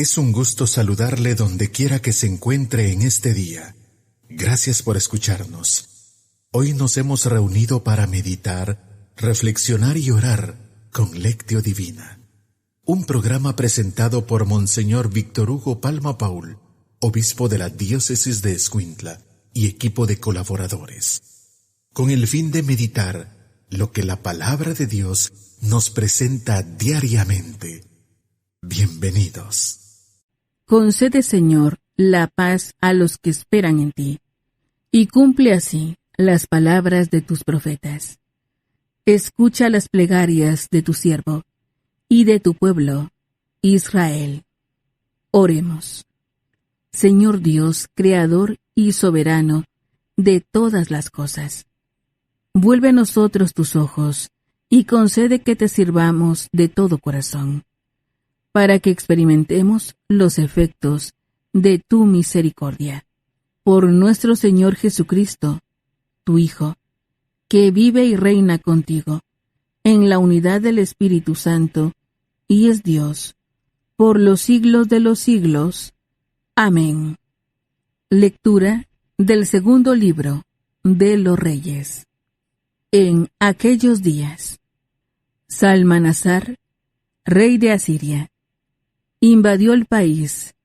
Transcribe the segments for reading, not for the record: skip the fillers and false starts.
Es un gusto saludarle donde quiera que se encuentre en este día. Gracias por escucharnos. Hoy nos hemos reunido para meditar, reflexionar y orar con Lectio Divina. Un programa presentado por Monseñor Víctor Hugo Palma Paul, obispo de la diócesis de Escuintla, y equipo de colaboradores, con el fin de meditar lo que la palabra de Dios nos presenta diariamente. Bienvenidos. Concede, Señor, la paz a los que esperan en ti, y cumple así las palabras de tus profetas. Escucha las plegarias de tu siervo y de tu pueblo, Israel. Oremos. Señor Dios, creador y soberano de todas las cosas, vuelve a nosotros tus ojos y concede que te sirvamos de todo corazón, para que experimentemos los efectos de tu misericordia. Por nuestro Señor Jesucristo, tu Hijo, que vive y reina contigo, en la unidad del Espíritu Santo, y es Dios, por los siglos de los siglos. Amén. Lectura del segundo libro de los Reyes. En aquellos días, Salmanasar, rey de Asiria, invadió el país,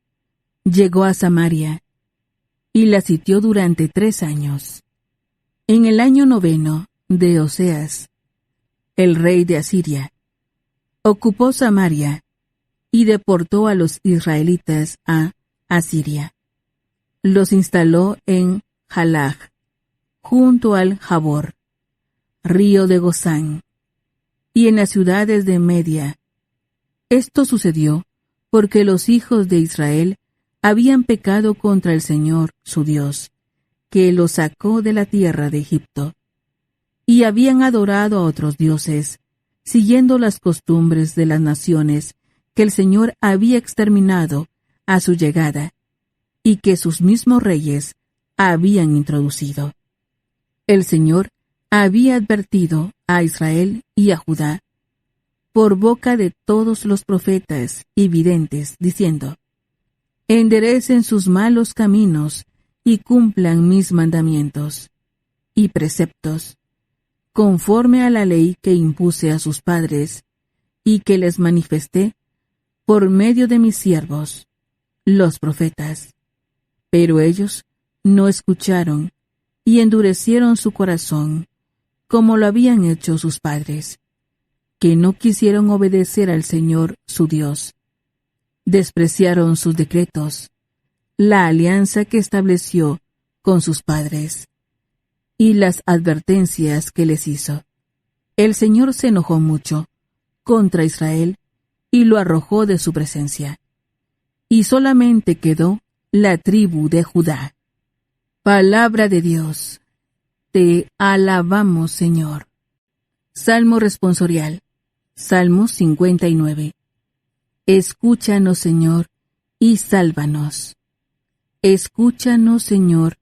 llegó a Samaria y la sitió durante 3 años. En el año 9 de Oseas, el rey de Asiria, ocupó Samaria y deportó a los israelitas a Asiria. Los instaló en Jalaj, junto al Jabor, río de Gozán, y en las ciudades de Media. Esto sucedió porque los hijos de Israel habían pecado contra el Señor, su Dios, que los sacó de la tierra de Egipto, y habían adorado a otros dioses, siguiendo las costumbres de las naciones que el Señor había exterminado a su llegada, y que sus mismos reyes habían introducido. El Señor había advertido a Israel y a Judá, por boca de todos los profetas y videntes, diciendo: enderecen sus malos caminos y cumplan mis mandamientos y preceptos, conforme a la ley que impuse a sus padres y que les manifesté por medio de mis siervos, los profetas. Pero ellos no escucharon y endurecieron su corazón, como lo habían hecho sus padres, que no quisieron obedecer al Señor su Dios. Despreciaron sus decretos, la alianza que estableció con sus padres, y las advertencias que les hizo. El Señor se enojó mucho contra Israel y lo arrojó de su presencia, y solamente quedó la tribu de Judá. Palabra de Dios. Te alabamos, Señor. Salmo responsorial. Salmo 59. Escúchanos, Señor, y sálvanos. Escúchanos, Señor,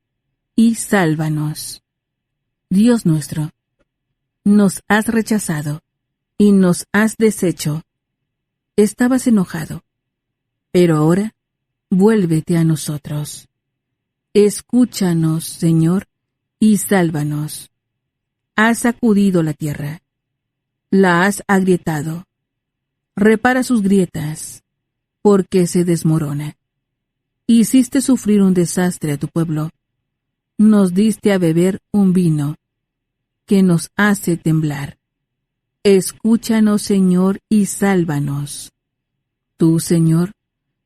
y sálvanos. Dios nuestro, nos has rechazado y nos has deshecho. Estabas enojado, pero ahora vuélvete a nosotros. Escúchanos, Señor, y sálvanos. Has sacudido la tierra, la has agrietado. Repara sus grietas, porque se desmorona. Hiciste sufrir un desastre a tu pueblo. Nos diste a beber un vino que nos hace temblar. Escúchanos, Señor, y sálvanos. Tú, Señor,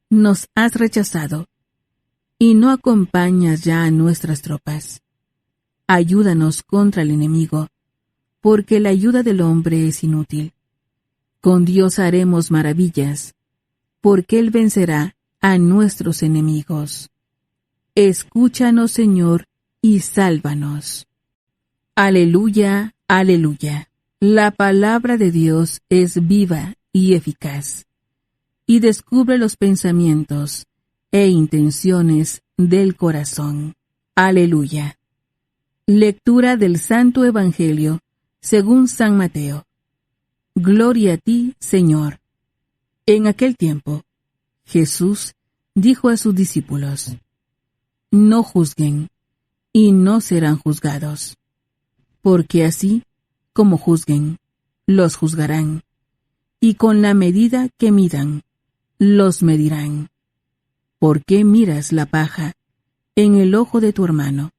nos has rechazado, y no acompañas ya a nuestras tropas. Ayúdanos contra el enemigo, porque la ayuda del hombre es inútil. Con Dios haremos maravillas, porque Él vencerá a nuestros enemigos. Escúchanos, Señor, y sálvanos. Aleluya, aleluya. La palabra de Dios es viva y eficaz, y descubre los pensamientos e intenciones del corazón. Aleluya. Lectura del Santo Evangelio según San Mateo. Gloria a ti, Señor. En aquel tiempo, Jesús dijo a sus discípulos: No juzguen, y no serán juzgados, porque así como juzguen, los juzgarán, y con la medida que midan, los medirán. ¿Por qué miras la paja en el ojo de tu hermano,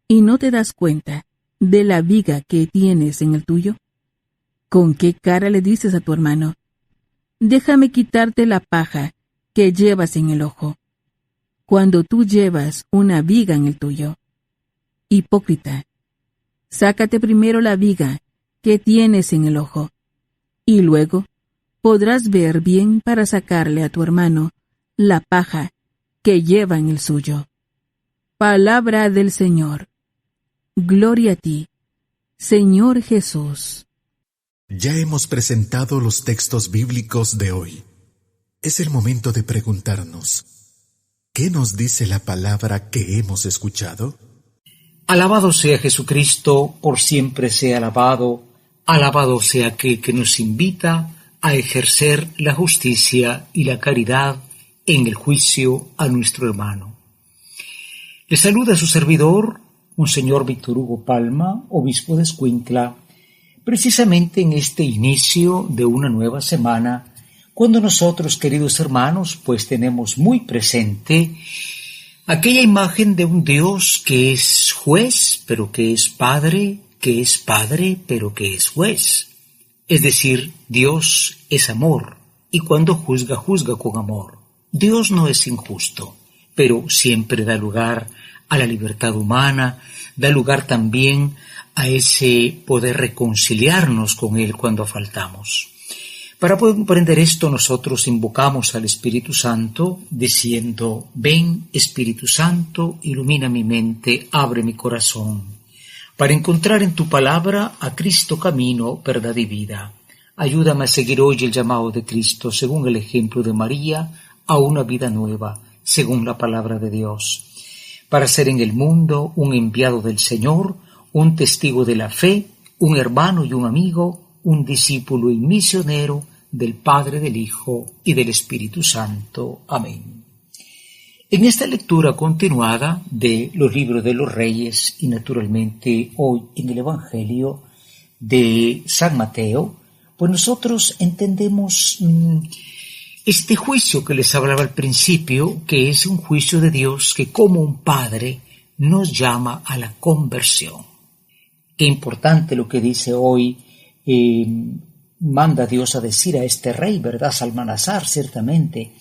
y no te das cuenta de la viga que tienes en el tuyo? ¿Con qué cara le dices a tu hermano: Déjame quitarte la paja que llevas en el ojo, cuando tú llevas una viga en el tuyo? Hipócrita, sácate primero la viga que tienes en el ojo, y luego podrás ver bien para sacarle a tu hermano la paja que lleva en el suyo. Palabra del Señor. Gloria a ti, Señor Jesús. Ya hemos presentado los textos bíblicos de hoy. Es el momento de preguntarnos: ¿qué nos dice la palabra que hemos escuchado? Alabado sea Jesucristo, por siempre sea alabado. Alabado sea aquel que nos invita a ejercer la justicia y la caridad en el juicio a nuestro hermano. Le saluda su servidor, Monseñor Víctor Hugo Palma, obispo de Escuintla, precisamente en este inicio de una nueva semana, cuando nosotros, queridos hermanos, pues tenemos muy presente aquella imagen de un Dios que es juez, pero que es padre, pero que es juez. Es decir, Dios es amor, y cuando juzga, juzga con amor. Dios no es injusto, pero siempre da lugar a la libertad humana, da lugar también a ese poder reconciliarnos con Él cuando faltamos. Para poder comprender esto, nosotros invocamos al Espíritu Santo diciendo: Ven, Espíritu Santo, ilumina mi mente, abre mi corazón, para encontrar en tu palabra a Cristo camino, verdad y vida. Ayúdame a seguir hoy el llamado de Cristo, según el ejemplo de María, a una vida nueva, según la palabra de Dios, para ser en el mundo un enviado del Señor, un testigo de la fe, un hermano y un amigo, un discípulo y misionero del Padre, del Hijo y del Espíritu Santo. Amén. En esta lectura continuada de los libros de los Reyes y naturalmente hoy en el Evangelio de San Mateo, pues nosotros entendemos este juicio que les hablaba al principio, que es un juicio de Dios que como un padre nos llama a la conversión. Qué importante lo que dice hoy, manda Dios a decir a este rey, ¿verdad? Salmanasar, ciertamente.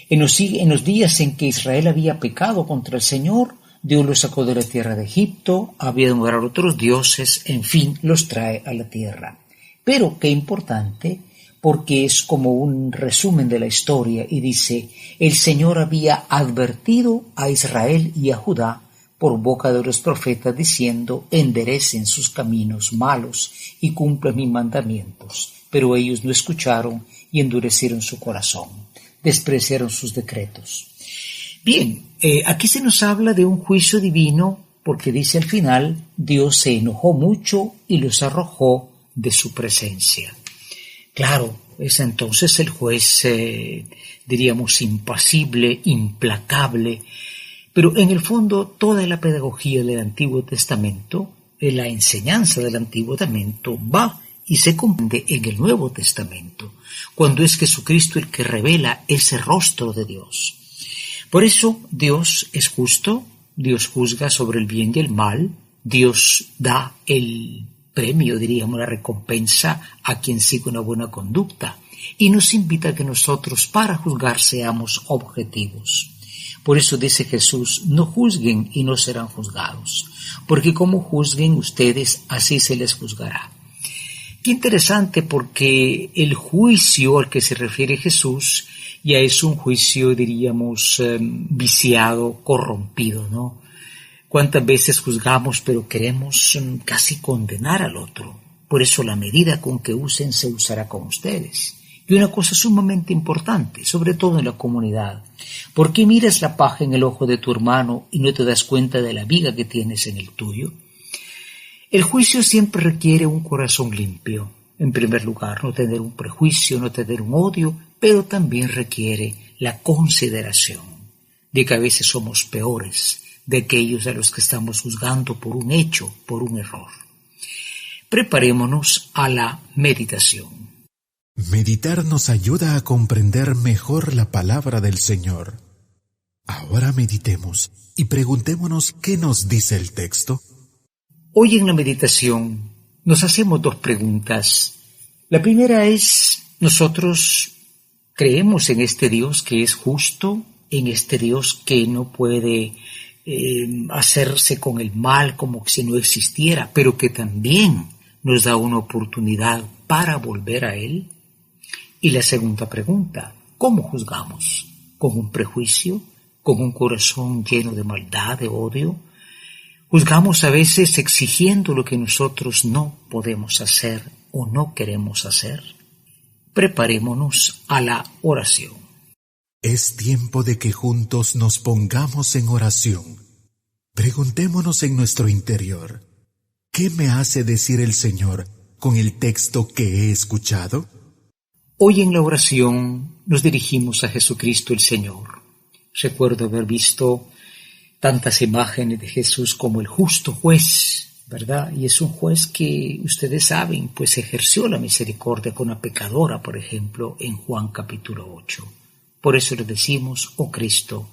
En los días en que Israel había pecado contra el Señor, Dios los sacó de la tierra de Egipto, había de adorar otros dioses, en fin, los trae a la tierra. Pero qué importante, porque es como un resumen de la historia y dice: el Señor había advertido a Israel y a Judá por boca de los profetas diciendo: enderecen sus caminos malos y cumplan mis mandamientos. Pero ellos no escucharon y endurecieron su corazón, despreciaron sus decretos. Bien, aquí se nos habla de un juicio divino, porque dice al final: Dios se enojó mucho y los arrojó de su presencia. Claro, es entonces el juez, diríamos, impasible, implacable. Pero en el fondo toda la pedagogía del Antiguo Testamento, la enseñanza del Antiguo Testamento va y se comprende en el Nuevo Testamento, cuando es Jesucristo el que revela ese rostro de Dios. Por eso Dios es justo, Dios juzga sobre el bien y el mal, Dios da el premio, diríamos, la recompensa a quien sigue una buena conducta, y nos invita a que nosotros para juzgar seamos objetivos. Por eso dice Jesús: no juzguen y no serán juzgados, porque como juzguen ustedes, así se les juzgará. Qué interesante, porque el juicio al que se refiere Jesús ya es un juicio, diríamos, viciado, corrompido, ¿no? ¿Cuántas veces juzgamos pero queremos casi condenar al otro? Por eso la medida con que usen se usará con ustedes. Y una cosa sumamente importante, sobre todo en la comunidad: ¿por qué miras la paja en el ojo de tu hermano y no te das cuenta de la viga que tienes en el tuyo? El juicio siempre requiere un corazón limpio. En primer lugar, no tener un prejuicio, no tener un odio, pero también requiere la consideración de que a veces somos peores de aquellos a los que estamos juzgando por un hecho, por un error. Preparémonos a la meditación. Meditar nos ayuda a comprender mejor la palabra del Señor. Ahora meditemos y preguntémonos qué nos dice el texto. Hoy en la meditación nos hacemos dos preguntas. La primera es, ¿nosotros creemos en este Dios que es justo, en este Dios que no puede hacerse con el mal como si no existiera, pero que también nos da una oportunidad para volver a Él? Y la segunda pregunta, ¿cómo juzgamos? ¿Con un prejuicio? ¿Con un corazón lleno de maldad, de odio? Juzgamos a veces exigiendo lo que nosotros no podemos hacer o no queremos hacer. Preparémonos a la oración. Es tiempo de que juntos nos pongamos en oración. Preguntémonos en nuestro interior, ¿qué me hace decir el Señor con el texto que he escuchado? Hoy en la oración nos dirigimos a Jesucristo el Señor. Recuerdo haber visto tantas imágenes de Jesús como el justo juez, ¿verdad? Y es un juez que ustedes saben, pues ejerció la misericordia con una pecadora, por ejemplo, en Juan capítulo 8. Por eso le decimos, oh Cristo,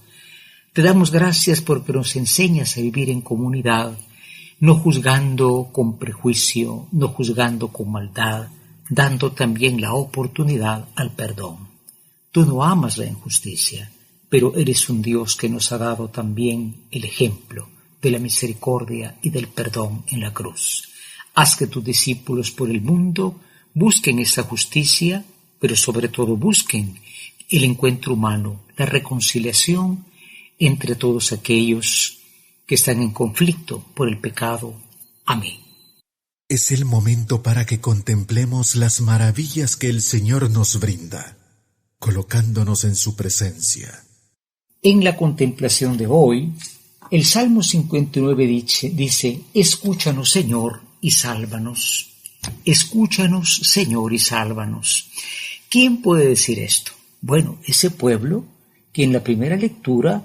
te damos gracias porque nos enseñas a vivir en comunidad, no juzgando con prejuicio, no juzgando con maldad, dando también la oportunidad al perdón. Tú no amas la injusticia, pero eres un Dios que nos ha dado también el ejemplo de la misericordia y del perdón en la cruz. Haz que tus discípulos por el mundo busquen esa justicia, pero sobre todo busquen el encuentro humano, la reconciliación entre todos aquellos que están en conflicto por el pecado. Amén. Es el momento para que contemplemos las maravillas que el Señor nos brinda, colocándonos en su presencia. En la contemplación de hoy, el Salmo 59 dice, escúchanos, Señor, y sálvanos. Escúchanos, Señor, y sálvanos. ¿Quién puede decir esto? Bueno, ese pueblo que en la primera lectura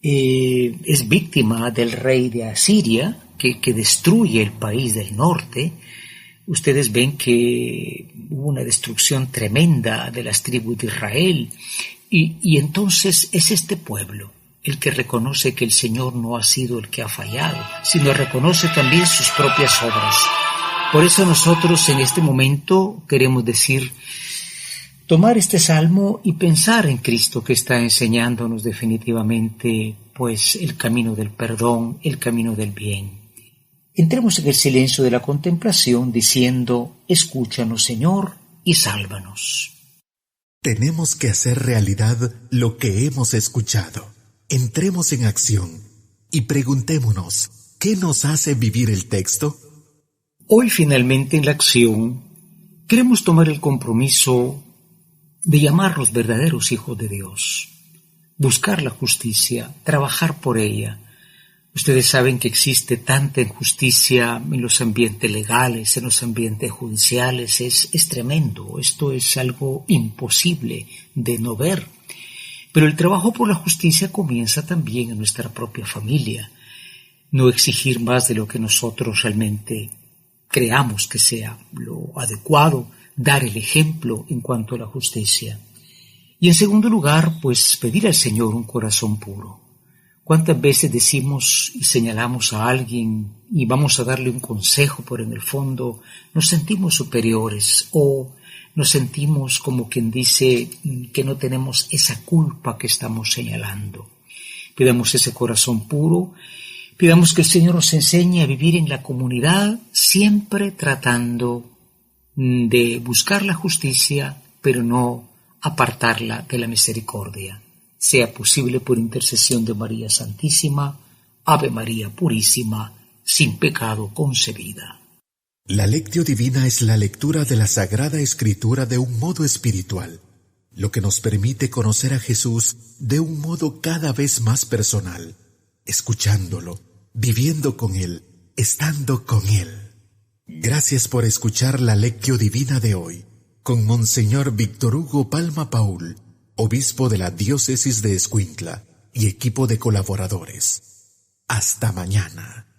es víctima del rey de Asiria, que destruye el país del norte. Ustedes ven que hubo una destrucción tremenda de las tribus de Israel. Y entonces es este pueblo el que reconoce que el Señor no ha sido el que ha fallado, sino reconoce también sus propias obras. Por eso nosotros en este momento queremos tomar este salmo y pensar en Cristo, que está enseñándonos definitivamente pues el camino del perdón, el camino del bien. Entremos en el silencio de la contemplación diciendo, escúchanos, Señor, y sálvanos. Tenemos que hacer realidad lo que hemos escuchado. Entremos en acción y preguntémonos, ¿qué nos hace vivir el texto? Hoy finalmente en la acción queremos tomar el compromiso de llamarnos verdaderos hijos de Dios, buscar la justicia, trabajar por ella. Ustedes saben que existe tanta injusticia en los ambientes legales, en los ambientes judiciales. Es tremendo. Esto es algo imposible de no ver. Pero el trabajo por la justicia comienza también en nuestra propia familia. No exigir más de lo que nosotros realmente creamos que sea lo adecuado, dar el ejemplo en cuanto a la justicia. Y en segundo lugar, pues pedir al Señor un corazón puro. ¿Cuántas veces decimos y señalamos a alguien y vamos a darle un consejo, pero en el fondo nos sentimos superiores o nos sentimos como quien dice que no tenemos esa culpa que estamos señalando? Pidamos ese corazón puro, pidamos que el Señor nos enseñe a vivir en la comunidad, siempre tratando de buscar la justicia, pero no apartarla de la misericordia. Sea posible por intercesión de María Santísima, Ave María Purísima, sin pecado concebida. La Lectio Divina es la lectura de la Sagrada Escritura de un modo espiritual, lo que nos permite conocer a Jesús de un modo cada vez más personal, escuchándolo, viviendo con Él, estando con Él. Gracias por escuchar la Lectio Divina de hoy, con Monseñor Víctor Hugo Palma Paul, obispo de la diócesis de Escuintla y equipo de colaboradores. Hasta mañana.